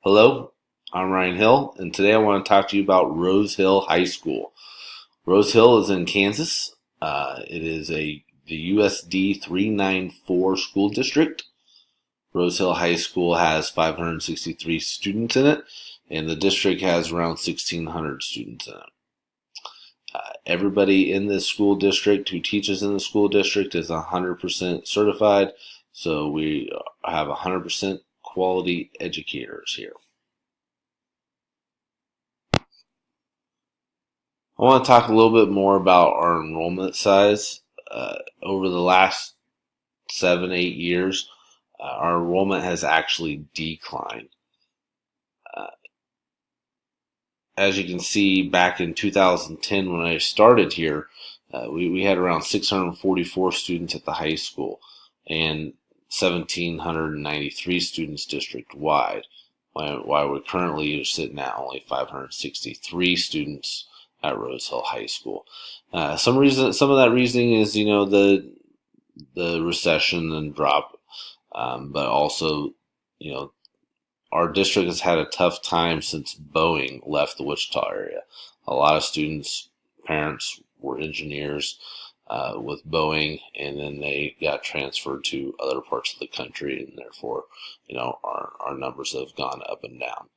Hello, I'm Ryan Hill, and today I want to talk to you about Rose Hill High School. Rose Hill is in Kansas. It is the USD 394 school district. Rose Hill High School has 563 students in it, and the district has around 1,600 students in it. Everybody in this school district who teaches in the school district is 100% certified, so we have 100% quality educators here. I want to talk a little bit more about our enrollment size. Over the last 7, 8 years, our enrollment has actually declined. As you can see, back in 2010 when I started here, we had around 644 students at the high school and 1,793 students district-wide, while we currently are sitting at only 563 students at Rose Hill High School. Some of that reasoning is, the recession and drop, but also, our district has had a tough time since Boeing left the Wichita area. A lot of students' parents were engineers with Boeing, and then they got transferred to other parts of the country, and therefore, our numbers have gone up and down.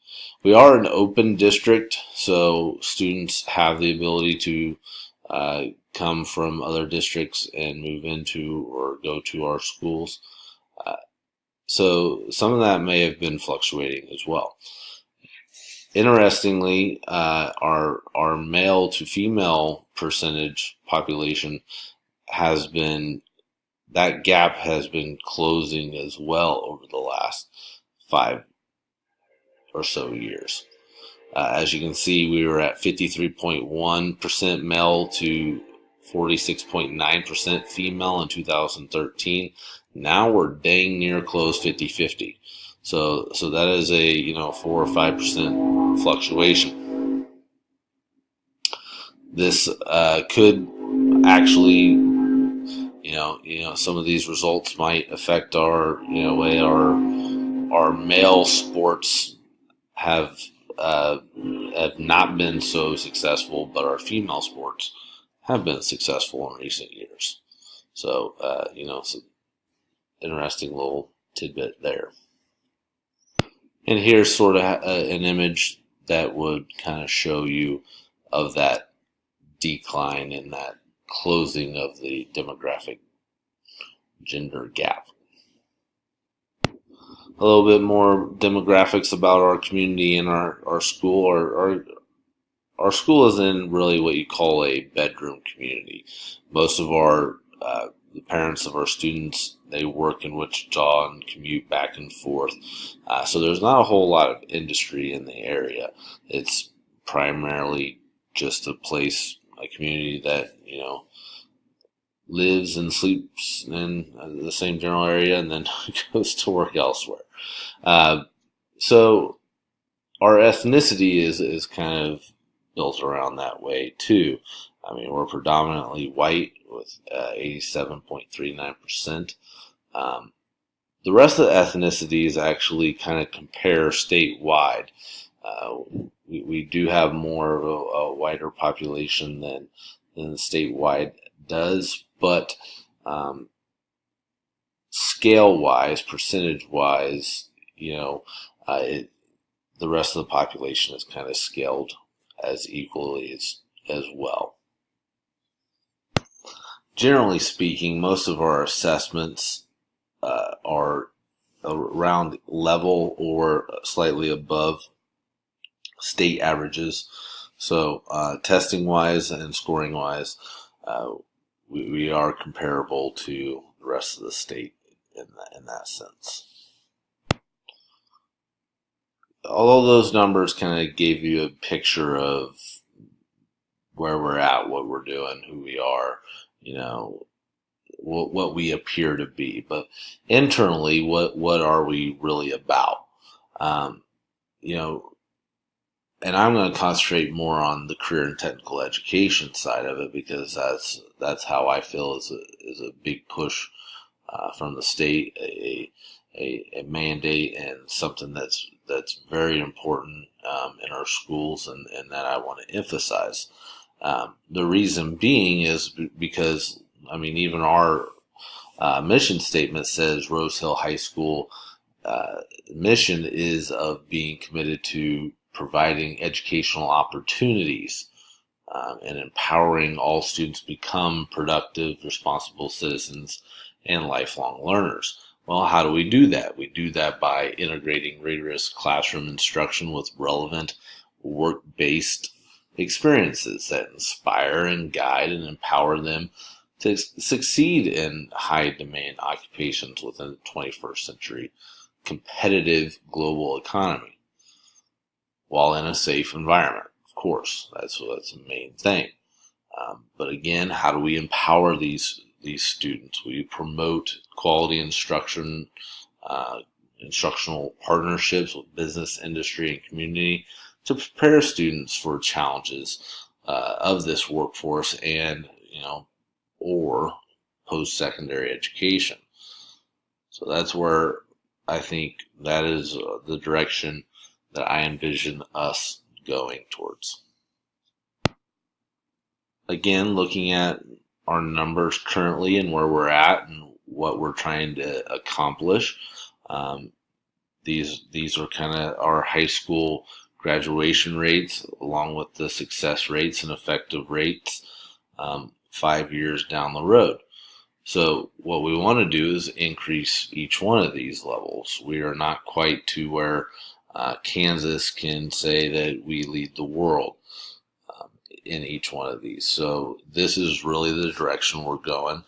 We are an open district, so students have the ability to come from other districts and move into or go to our schools. So some of that may have been fluctuating as well. Interestingly, our male to female percentage population that gap has been closing as well over the last 5 or so years. As you can see, we were at 53.1% male to 46.9% female in 2013. Now we're dang near close 50-50. So that is a 4 or 5% fluctuation. This could actually, some of these results might affect our way our male sports have not been so successful, but our female sports have been successful in recent years. So it's an interesting little tidbit there. And here's sort of an image that would kind of show you of that decline and that closing of the demographic gender gap. A little bit more demographics about our community and our school. Our school is in really what you call a bedroom community. Most of the parents of our students, they work in Wichita and commute back and forth. So there's not a whole lot of industry in the area. It's primarily just a community that, lives and sleeps in the same general area and then goes to work elsewhere. So our ethnicity is kind of built around that way too. I mean, we're predominantly white with 87.39%. The rest of the ethnicities actually kind of compare statewide. We do have more of a whiter population than statewide does, but scale-wise, percentage-wise, the rest of the population is kind of scaled as equally as well. Generally speaking, most of our assessments are around level or slightly above state averages. So testing-wise and scoring-wise, we are comparable to the rest of the state in that sense. Although those numbers kind of gave you a picture of where we're at, what we're doing, who we are, what we appear to be, but internally, what are we really about? And I'm going to concentrate more on the career and technical education side of it because that's how I feel is a big push from the state, a mandate, and something that's that's very important in our schools, and that I want to emphasize. The reason being is because, I mean, even our mission statement says Rose Hill High School mission is of being committed to providing educational opportunities and empowering all students to become productive, responsible citizens and lifelong learners. Well, how do we do that? We do that by integrating rigorous classroom instruction with relevant work-based experiences that inspire and guide and empower them to succeed in high-demand occupations within the 21st century competitive global economy, while in a safe environment. Of course, that's the main thing. But again, how do we empower these students? We promote quality instruction, instructional partnerships with business, industry, and community to prepare students for challenges of this workforce and, or post-secondary education. So that's where I think that is the direction that I envision us going towards. Again, looking at our numbers currently and where we're at and what we're trying to accomplish, these are kind of our high school graduation rates, along with the success rates and effective rates 5 years down the road. So what we want to do is increase each one of these levels. We are not quite to where Kansas can say that we lead the world in each one of these. So this is really the direction we're going.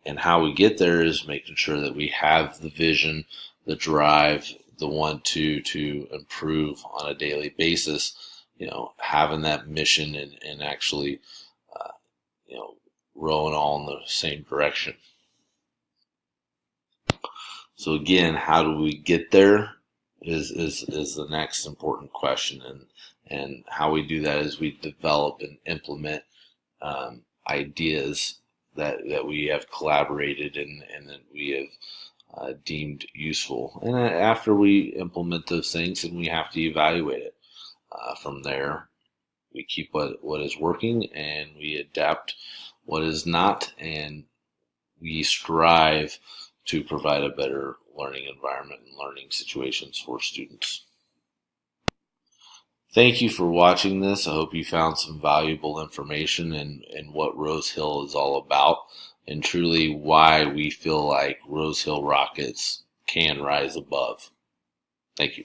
And how we get there is making sure that we have the vision, the drive, the want to improve on a daily basis, having that mission and actually, rowing all in the same direction. So again, how do we get there is the next important question. And how we do that is we develop and implement ideas that we have collaborated and that we have deemed useful. And after we implement those things, and we have to evaluate it. From there, we keep what is working and we adapt what is not, and we strive to provide a better learning environment and learning situations for students. Thank you for watching this. I hope you found some valuable information in what Rose Hill is all about, and truly why we feel like Rose Hill Rockets can rise above. Thank you.